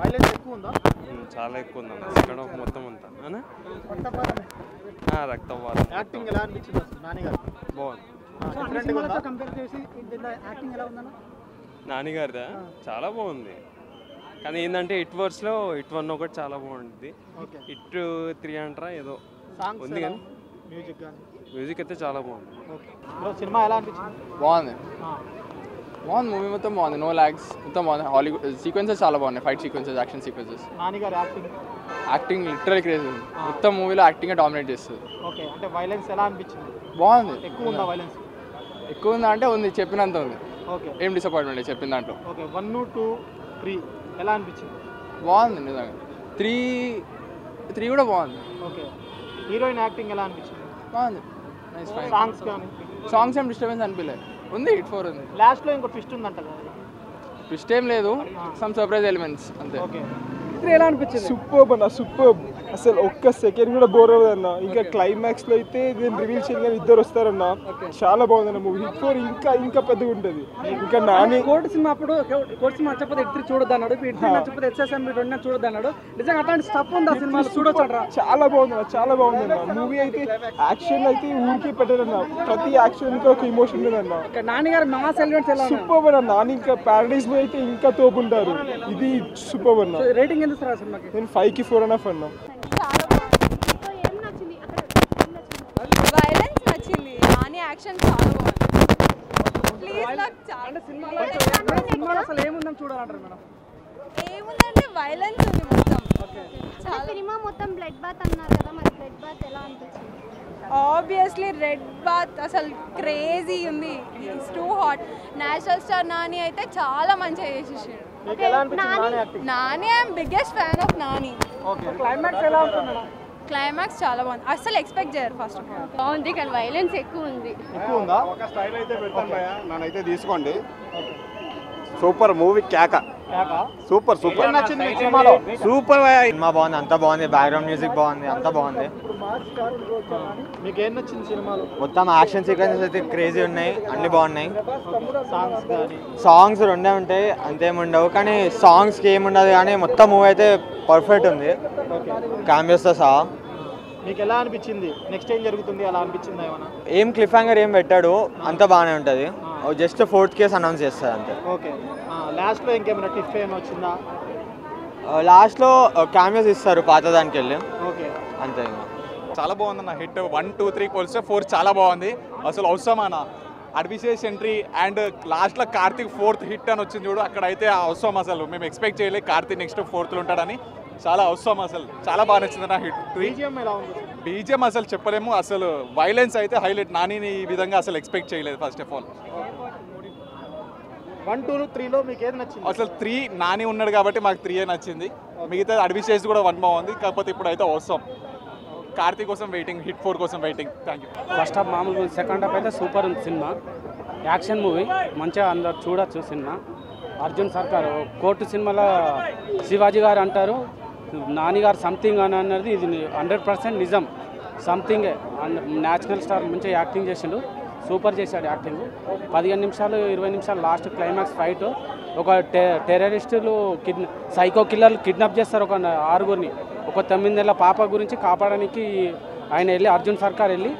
Violence ఎక్కువ ఉందా? చాలా ఎక్కువ ఉందన్న సెకండ్ హాఫ్ మొత్తం అంతా రక్తపాతం. యాక్టింగ్ ఎలా అనిపించింది అసలు నాని గారు? బాగుంది. నాని గారిదా చాలా బాగుంది, కానీ ఏంటంటే హిట్ వర్స్లో హిట్ 1 ఒకటి చాలా బాగుంటుంది, హిట్ 3 అంటారా ఏదో ఉంది, కానీ మ్యూజిక్ అయితే చాలా బాగుంది. సినిమా ఎలా అనిపించింది? బాగుంది మూవీ మొత్తం బాగుంది, నో లాగ్స్ మొత్తం బాగుంది. హాలీవుడ్ సీక్వెన్సెస్ చాలా బాగున్నాయి, fight sequences, action sequences. Nani గారు యాక్టింగ్ లిటరల్ క్రేజ్ ఉంది, మొత్తం మూవీలో యాక్టింగ్ డామినేట్ చేస్తుంది. ఓకే, అంటే వైలెన్స్ ఎలా అనిపించింది? బాగుంది. ఎక్కువ ఉందా వైలెన్స్? ఎక్కువ ఉందా అంటే ఉంది, చెప్పినంత ఉంది. ఓకే, ఏం డిసప్పాయింట్మెంట్ చెప్పిన దాంట్లో. ఓకే, 1, 2, 3 ఎలా అనిపించింది? బాగుంది నిజంగా. 3 కూడా బాగుంది. ఓకే, హీరోయిన్ యాక్టింగ్ ఎలా అనిపించింది? బాగుంది, నైస్. సాంగ్స్ కానీ సాంగ్స్ ఏం డిస్టర్బెన్స్ అనిపించలేదు, ఉంది హిట్ 4 ఉంది. లాస్ట్లో ఇంకో ట్విస్ట్ ఉందంట కదా? ట్విస్ట్ ఏం లేదు, సమ్ సర్ప్రైజ్ ఎలిమెంట్స్ అంతే. ఓకే, ఎలా అనిపించింది? సూపర్బ్ అన్న, సూపర్బ్. అసలు ఒక్క సెకండ్ కూడా బోర్ అవ్వదు అన్న. ఇంకా క్లైమాక్స్ లో అయితే దీన్ని రివీల్ చేయగానే ఇద్దరు వస్తారన్న, చాలా బాగుందన్న మూవీ. హిట్ 4 ఇంకా పెద్దగా ఉంటుంది. ఇంకా నాని కోర్టు సినిమా అప్పుడు కోర్టు సినిమా నచ్చకపోతే ఎట్రీ చూడొద్దు అన్నాడు, నచ్చకపోతే ఎస్ఎస్ఎం 2 చూడొద్దు అన్నాడు. నిజంగా అట్లాంటి స్టఫ్ ఉంది ఆ సినిమా, చూడొచ్చు. చాలా బాగుందన్న, చాలా బాగుందన్న మూవీ. అయితే యాక్షన్ అయితే ఊరికి పెట్టారన్న, ప్రతి యాక్షన్ కి ఒక ఇమోషన్ ఉందన్న. నాని గారు మాస్ ఎలిమెంట్స్ ఎలా సూపర్ అన్న. నాని ఇంకా ప్యారడైస్ లో అయితే ఇంకా తోపుంటారు. ఇది సూపర్ అన్న. రేటింగ్ ఎంత ఇస్తారు సినిమాకి? నేను 5కి 4.5 అన్నా. వైలెన్స్ నచ్చింది, నాని యాక్షన్ చాలా బాగుంది. ప్లీజ్ నాకు చాలా సినిమాలో అసలు ఏముందని చూడాలంటారు మేడం? ఏముందంటే వైలెన్స్ ఉంది మొత్తం. సినిమా మొత్తం బ్లడ్ బాత్ అన్నారు కదా, మరి బ్లడ్ బాత్ ఎలా అనిపించింది? ఆబ్వియస్లీ రెడ్ బాత్ అసలు క్రేజీ ఉంది, it's too hot. National star Nani అయితే చాలా మంచిగా చేసేసాడు. Nani I'm biggest fan of Nani. Climax ఎలా ఉంటుంది? క్లైమాక్స్ చాలా బాగుంది, అసలు ఎక్స్పెక్ట్ చేయరు. ఫస్ట్ ఆఫ్ ఆల్ బాగుంది, కానీ వైలెన్స్ ఎక్కువ ఉంది. ఎక్కువ ఉందా? ఒక స్టైల్ అయితే పెడతాను నన్నైతే తీసుకోండి. సూపర్ మూవీ, కేక సూపర్ సూపర్. నచ్చింది సినిమాలో? సూపర్ సినిమా బాగుంది, అంతా బాగుంది, బ్యాక్గ్రౌండ్ మ్యూజిక్ బాగుంది, అంతా బాగుంది. మీకు ఏం నచ్చింది సినిమాలో? మొత్తం యాక్షన్ సీక్వెన్సెస్ అయితే క్రేజీ ఉన్నాయి, అన్ని బాగున్నాయి. సాంగ్స్ కానీ? సాంగ్స్ 2 ఉంటాయి, అంతేముండవు, కానీ సాంగ్స్కి ఏముండదు, కానీ మొత్తం మూవీ అయితే పర్ఫెక్ట్ ఉంది, క్యామియోస్తో సహా. మీకు ఎలా అనిపించింది? నెక్స్ట్ ఏం జరుగుతుంది అలా అనిపించింది ఏమన్నా? ఏం క్లిఫ్ హ్యాంగర్ ఏం పెట్టాడు, అంతా బాగానే ఉంటుంది. జస్ట్ 4th కేసు అనౌన్స్ చేస్తారు అంతే. ఓకే, లాస్ట్లో ఇంకేమైనా టిఫ్ ఏమైనా వచ్చిందా? లాస్ట్లో క్యామియోస్ ఇస్తారు పాత దానికి వెళ్ళి, ఓకే అంతే. చాలా బాగుందన్న. హిట్ 1, 2, 3 కొలిస్తే 4 చాలా బాగుంది. అసలు అవసరమా అన్న అడ్విసేస్ ఎంట్రీ అండ్ లాస్ట్లో కార్తీక్ 4th హిట్ అని వచ్చింది చూడు, అక్కడైతే అవసరం. అసలు మేము ఎక్స్పెక్ట్ చేయలేదు కార్తీక్ నెక్స్ట్ 4th ఉంటాడని. చాలా అవసరం, అసలు చాలా బాగా నచ్చిందన్న హిట్ 3. బీజిఎం అసలు చెప్పలేము, అసలు వైలెన్స్ అయితే హైలైట్. నానిని ఈ విధంగా అసలు ఎక్స్పెక్ట్ చేయలేదు ఫస్ట్ ఆఫ్ ఆల్. 1, 2, 3లో మీకు ఏది నచ్చింది? అసలు 3 నాని ఉన్నాడు కాబట్టి మాకు 3 నచ్చింది. మిగతా అడ్విసేస్ కూడా 1 బాగుంది, కాకపోతే ఇప్పుడు అయితే అవసరం. కార్తీక్ కోసం వెయిటింగ్, హిట్ 4 కోసం waiting. Thank you. First half మామూలు, సెకండ్ హాఫ్ అయితే సూపర్ ఉంది సినిమా. యాక్షన్ మూవీ, మంచిగా అందరు చూడొచ్చు సినిమా. అర్జున్ సర్కార్ కోర్టు సినిమాలో శివాజీ గారు అంటారు, నాని గారు సంథింగ్ అని అన్నది ఇది 100% నిజం. సంథింగే. నేషనల్ స్టార్ మంచిగా యాక్టింగ్ చేసిండు, సూపర్ చేశాడు యాక్టింగ్. 15 నిమిషాలు 20 నిమిషాలు లాస్ట్ క్లైమాక్స్ ఫైట్. ఒక టెర్రరిస్టులు సైకో కిల్లర్లు కిడ్నాప్ చేస్తారు ఒక 6గురిని. ఒక 9 నెలల పాప గురించి కాపాడడానికి ఆయన వెళ్ళి, అర్జున్ సర్కార్ వెళ్ళి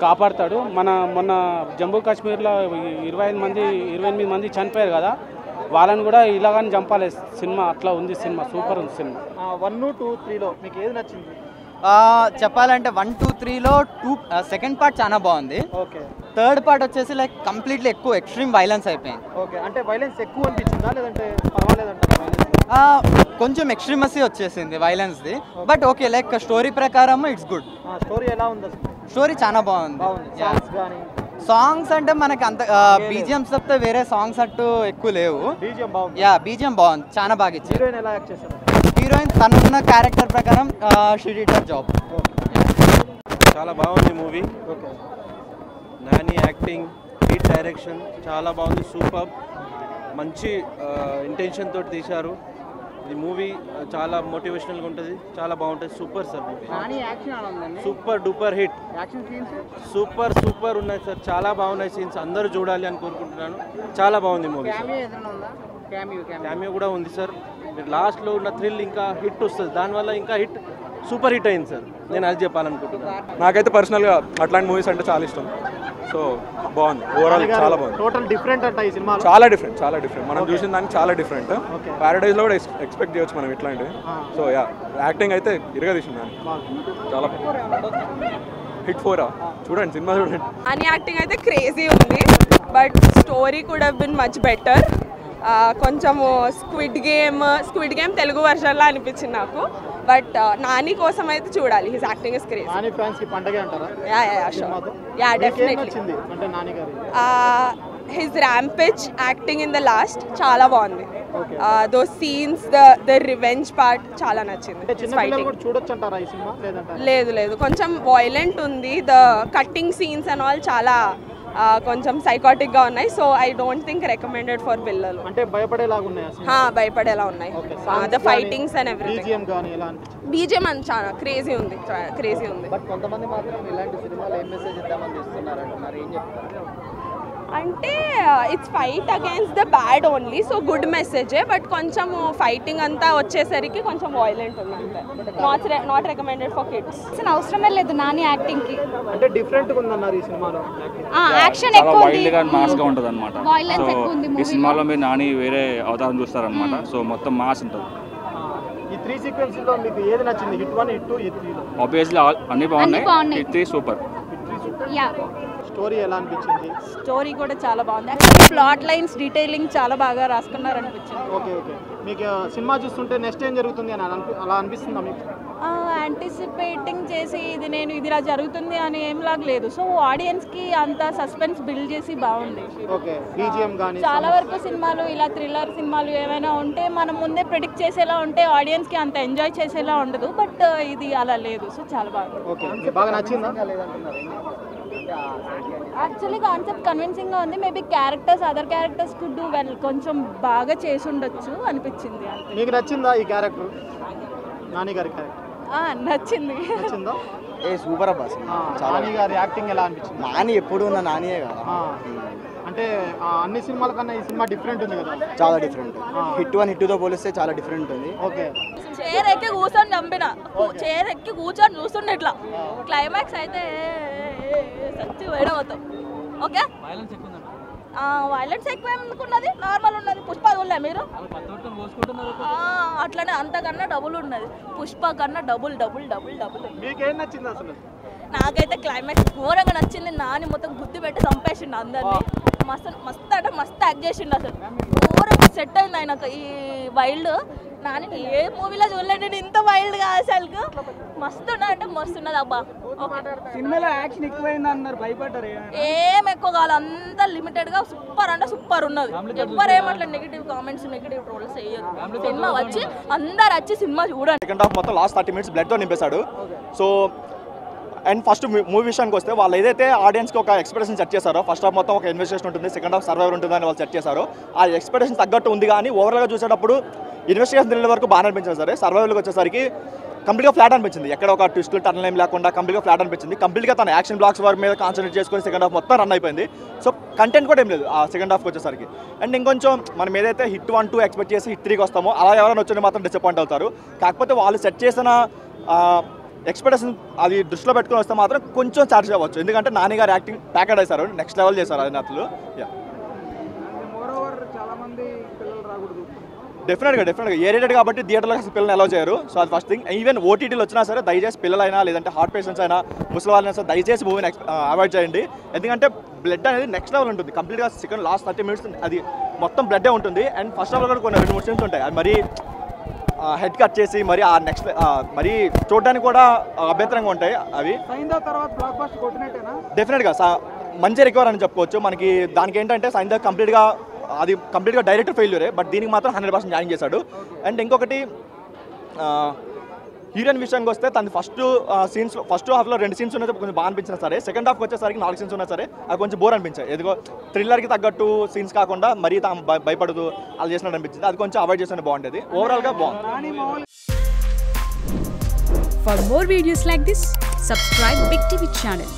కాపాడతాడు. మొన్న జమ్మూ కాశ్మీర్లో 28 మంది చనిపోయారు కదా, వాళ్ళని కూడా ఇలాగానే చంపాలి సినిమా. అట్లా ఉంది సినిమా, సూపర్ ఉంది సినిమా. 1, 2, 3లో మీకు ఏది నచ్చింది? చెప్పాలంటే 1, 2, 3లో సెకండ్ పార్ట్ చాలా బాగుంది. ఓకే, థర్డ్ పార్ట్ వచ్చేసి లైక్ కంప్లీట్లీ ఎక్కువ ఎక్స్ట్రీమ్ వైలెన్స్ అయిపోయింది. ఓకే, అంటే వైలెన్స్ ఎక్కువ అనిపించిందా లేదంటే పర్వాలేదంటారా? కొంచెం ఎక్స్ట్రీమసీ వచ్చేసింది వైలెన్స్ది, బట్ ఓకే, లైక్ స్టోరీ ప్రకారం ఇట్స్ గుడ్. స్టోరీ ఎలా ఉంది? స్టోరీ చాలా బాగుంది. సాంగ్స్ అంటే మనకి అంత బీజిఎం తప్పితే వేరే సాంగ్స్ అట్టు ఎక్కువ లేవు. బీజిఎం బాగుంది, చాలా బాగా ఇచ్చారు. హీరోయిన్ ఎలా యాక్ట్ చేశారు? హీరోయిన్ తనున్న క్యారెక్టర్ ప్రకారం షీ డిడ్ హర్ జాబ్. చాలా బాగుంది movie. Nani acting, hit direction చాలా బాగుంది, సూపర్. మంచి ఇంటెన్షన్ తోటి తీశారు ఈ మూవీ. చాలా మోటివేషనల్గా ఉంటుంది, చాలా బాగుంటుంది. Super sir movie, super duper hit. Super super ఉన్నాయి సార్, చాలా బాగున్నాయి సీన్స్. అందరూ చూడాలి అని కోరుకుంటున్నాను. చాలా బాగుంది మూవీ. క్యామియో కూడా ఉంది సార్. లాస్ట్లో ఉన్న థ్రిల్ ఇంకా హిట్ వస్తుంది, దానివల్ల ఇంకా హిట్ సూపర్ హిట్ అయింది సార్. నేను అది చెప్పాలనుకుంటున్నాను. నాకైతే పర్సనల్గా అట్లాంటి మూవీస్ అంటే చాలా ఇష్టం. సో బాగుంది, ఓవరాల్ చాలా బాగుంది. టోటల్ డిఫరెంట్ అంట ఈ సినిమా, చాలా డిఫరెంట్ మనం చూసిన దానికి చాలా డిఫరెంట్. ప్యారడైజ్లో కూడా ఎక్స్పెక్ట్ చేయొచ్చు మనం ఇట్లాంటివి. సో యా, యాక్టింగ్ అయితే ఇరగదీసింది దాన్ని, చాలా హిట్ 4 చూడండి, సినిమా చూడండి. అని యాక్టింగ్ అయితే క్రేజీ ఉంది, but story could have been much better. కొంచెము స్క్విడ్ గేమ్ తెలుగు వర్షన్లా అనిపించింది నాకు. బట్ నాని కోసం అయితే చూడాలి, his acting is crazy. Nani fans కి పండగే అంటారా? Yeah definitely. నాని గారి his rampage acting in the last చాలా బాగుంది. Those scenes, the revenge part చాలా నచ్చింది. లేదు కొంచెం వైలెంట్ ఉంది. The cutting scenes and all చాలా కొంచెం సైకాటిక్ గా ఉన్నాయి. So I don't think recommended for పిల్లలు. అంటే భయపడేలాగా ఉన్నాయి, భయపడేలా ఉన్నాయి. The fightings and everything. BGM అని చాలా క్రేజీ ఉంది. బట్ కొంతమంది మాత్రం ఇలాంటి సినిమాలు ఏం మెసేజ్ ఇద్దామని చూస్తున్నారు అంటున్నారు, ఏం చెప్తున్నారు? అంటే it's fight against the bad only, so good మెసేజే. బట్ కొంచెం ఫైటింగ్ అంతా వచ్చేసరికి కొంచెం వైలెంట్ ఉంది అంతే. Not recommended for kids. అవసరమే లేదు నాని యాక్టింగ్ కి. అంటే డిఫరెంట్ గా ఉందన్నారు ఈ సినిమాలో. యాక్షన్ ఎక్కువ ఉంది, వైల్డ్ గా మాస్ గా ఉంటది అన్నమాట. వైలెన్స్ ఎక్కువ ఉంది ఈ సినిమాలో మీరు నాని వేరే అవతారం చూస్తారన్నమాట. సో మొత్తం మాస్ ఉంటుంది. ఈ 3 సీక్వెన్స్ లో మీకు ఏది నచ్చింది? హిట్ 1, హిట్ 2, హిట్ 3 లో ఆబ్వియస్లీ అన్ని బాగున్నాయి. Hit 3 super. యా, స్టోరీ ఎలా అనిపించింది? స్టోరీ కూడా చాలా బాగుంది. యాక్చువల్లీ ప్లాట్ లైన్స్ డీటెయిలింగ్ చాలా బాగా రాసుకున్నారు అనిపించింది. ఓకే మీకు సినిమా చూస్తుంటే నెక్స్ట్ ఏం జరుగుతుంది అని అలా అనిపిస్తుందా మీకు? యాంటిసిపేటింగ్ చేసి ఇది ఇలా జరుగుతుంది అని ఏం లాగా లేదు. సో ఆడియన్స్ కి అంత సస్పెన్స్ బిల్డ్ చేసి బాగుంది. ఓకే, బీజిఎం గాని చాలా వరకు సినిమాలు ఇలా థ్రిల్లర్ సినిమాలు ఏమైనా ఉంటే మనం ముందే ప్రెడిక్ట్ చేసేలా ఉంటే ఆడియన్స్ కి అంత ఎంజాయ్ చేసేలా ఉండదు. బట్ ఇది అలా లేదు. సో చాలా బాగుంది. ఓకే, బాగా నచ్చిందా? యాక్చువల్లీ కాన్సెప్ట్ కన్విన్సింగ్ గా ఉంది. Maybe other characters could do well, కొంచెం బాగా చేసి ఉండొచ్చు అనిపించింది. మీకు నచ్చిందా ఈ క్యారెక్టర్, నాని గారి క్యారెక్టర్? నచ్చిందా? సూపర్ అబ్బా. నాని గారి యాక్టింగ్ ఎలా అనిపించింది? నాని ఎప్పుడు ఉన్న నానియే కదా. అంటే అన్ని సినిమాల కన్నా ఈ సినిమా డిఫరెంట్ ఉంది కదా? చాలా డిఫరెంట్. హిట్ 1, హిట్ 2తో పోలిస్తే చాలా డిఫరెంట్ ఉంది. ఓకే, చైర్ ఎక్కి కూర్చొని చంపిన, చైర్ ఎక్కి కూర్చొని చూస్తుండే ఇట్లా. క్లైమాక్స్ అయితే సచ్చి వేయడం అవుతాం. ఓకే, వైలెన్స్ ఎక్కువ ఎందుకున్నది, నార్మల్ ఉన్నది. పుష్ప చూడలే మీరు? అట్లనే అంతకన్నా డబుల్ ఉన్నది. పుష్ప కన్నా డబుల్. మీకేం నచ్చింది అసలు? నాకైతే క్లైమాక్స్ ఘోరంగా నచ్చింది. నాని మొత్తం గుద్ది పెట్టి చంపేసిండు అందరినీ. మస్తు అంటే మస్తు యాక్ట్ చేసిండు. అసలు ఘోరంగా సెట్ అయింది ఆయనకు ఈ వైల్డ్. నాని ఏ మూవీలో చూడలేదు నేను ఇంత వైల్డ్ గా. అసలు మస్తున్నా అంటే మస్తున్నది అబ్బా. సినిమాలో యాక్షన్ ఎక్కువైంది అన్నారు, భయపడ్డారు? ఏం ఎక్కువ కాదు, అంతా లిమిటెడ్ గా సూపర్ అంటే సూపర్ ఉన్నది. ఎవ్వరు ఏమట్లా నెగిటివ్ కామెంట్స్, నెగిటివ్ ట్రోల్స్ చేయొద్దు. సినిమా వచ్చి అందరు వచ్చి సినిమా చూడండి. సెకండ్ హాఫ్ మొత్తం లాస్ట్ 30 minutes బ్లడ్తో నింపేశాడు. సో అండ్ ఫస్ట్ మూవీ విషయానికి వస్తే వాళ్ళు ఏదైతే ఆడియన్స్కి ఒక ఎక్స్పెక్టేషన్ సెట్ చేశారో, ఫస్ట్ హాఫ్ మొత్తం ఒక ఇన్వెస్టిగేషన్ ఉంటుంది, సెకండ్ హాఫ్ సర్వైవర్ ఉంటుందని వాళ్ళు సెట్ చేశారో, ఆ ఎక్స్పెక్టేషన్ తగ్గట్టు ఉంది. కానీ ఓవరాల్గా చూసేటప్పుడు ఇన్వెస్టిగేషన్ తిరిగే వరకు బాగా అనిపించింది సరే, సర్వైవల్కి వచ్చేసరికి కంప్లీట్గా ఫ్లాట్ అనిపించింది. ఎక్కడ ఒక ట్విస్ట్ టర్న్ ఏం లేకుండా కంప్లీట్గా ఫ్లాట్ అనిపించింది. కంప్లీట్గా తన యాక్షన్ బ్లాక్స్ వర్క్ మీద కాన్సన్ట్రేట్ చేసుకొని సెకండ్ హాఫ్ మొత్తం రన్ అయిపోయింది. సో కంటెంట్ కూడా ఏం లేదు ఆ సెకండ్ హాఫ్కి వచ్చేసరికి. అండ్ ఇంకొంచెం మనం ఏదైతే హిట్ 1, 2 ఎక్స్పెక్ట్ చేసి హిట్ 3కి వస్తామో, అలా ఎవరైనా వచ్చి మాత్రం డిసప్పాయింట్ అవుతారు. కాకపోతే వాళ్ళు సెట్ చేసిన ఎక్స్పెక్టేషన్ అది దృష్టిలో పెట్టుకుని వస్తే మాత్రం కొంచెం ఛార్జ్ అవ్వచ్చు. ఎందుకంటే నాని గారు యాక్టింగ్ ప్యాకెట్ వేశారు, నెక్స్ట్ లెవెల్ చేశారు అది అతను. డెఫినెట్గా ఏ రేటెడ్ కాబట్టి థియేటర్లో అసలు పిల్లల్ని అలౌ చేయరు. సో అది ఫస్ట్ థింగ్. ఈవెన్ ఓటీటీలో వచ్చినా సరే దయచేసి పిల్లలైనా లేదంటే హార్ట్ పేషెంట్స్ అయినా ముసలి వాళ్ళైనా సరే దయచేసి మూవీని అవాయిడ్ చేయండి. ఎందుకంటే బ్లడ్ అనేది నెక్స్ట్ లెవెల్ ఉంటుంది. కంప్లీట్గా సెకండ్ లాస్ట్ 30 minutes అది మొత్తం బ్లడ్డే ఉంటుంది. అండ్ ఫస్ట్ హాఫ్లో కూడా కొన్ని 2-3 scenes ఉంటాయి. అది మరీ హెడ్ కట్ చేసి మరి ఆ నెక్స్ట్ మరీ చూడడానికి కూడా అభ్యంతరంగా ఉంటాయి అవి. డెఫినెట్గా మంచి రికవర్ అని చెప్పుకోవచ్చు. మనకి దానికి ఏంటంటే సైందా కంప్లీట్గా డైరెక్ట్ ఫెయిల్యూరే, బట్ దీనికి మాత్రం 100% న్యాయం చేశాడు. అండ్ ఇంకొకటి హీరోయిన్ విషయానికి వస్తే తన ఫస్ట్ హాఫ్లో 2 scenes ఉన్నాయి కొంచెం బాగా అనిపించినా సరే, సెకండ్ హాఫ్కి వచ్చేసరికి 4 scenes ఉన్నా సరే అది కొంచెం బోర్ అనిపించాయి. ఎదుగో థ్రిల్లర్కి తగ్గట్టు సీన్స్ కాకుండా మరీ తాము భయపడదు అలా చేసినట్టు అనిపించింది. అది కొంచెం అవాయిడ్ చేస్తే బాగుండేది. ఓవరాల్గా బాగుంది. For more videos like this, subscribe Big TV channel.